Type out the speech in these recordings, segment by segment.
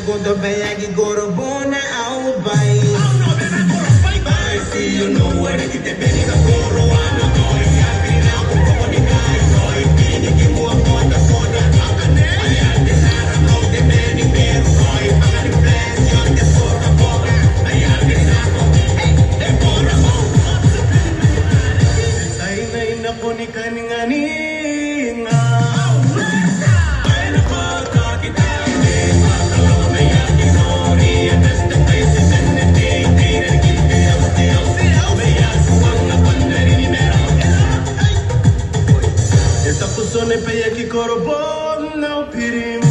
kuda bayagi goro bona au bai. See you know where to get the belly ka goro ana oi ya pina ko ko ni kai oi pini ki mo ko da soda akane ya de sara mo de meni pero oi pagani plan yo de soda boga ya de na ko de goro mo sai nei na ko ni kaningani nga ai na ko ta ki ta ne ma ko me ya ki nori and that's the faces in the day esta persona paya ki korobon na pirim.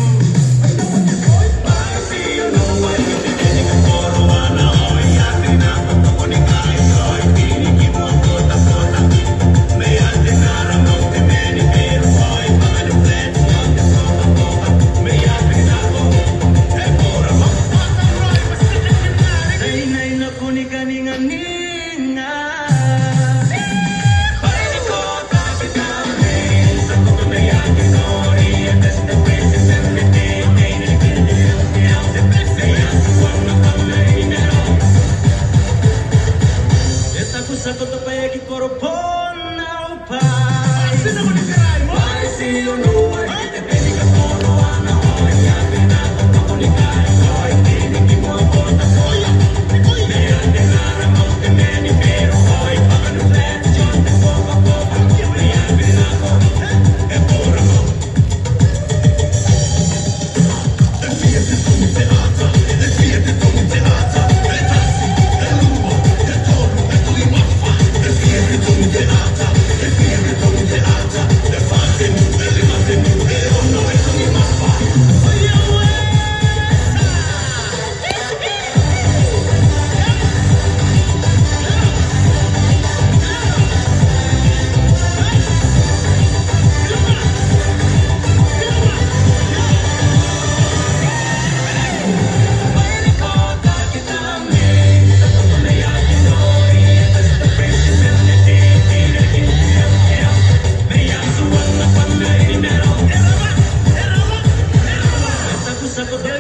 Saco de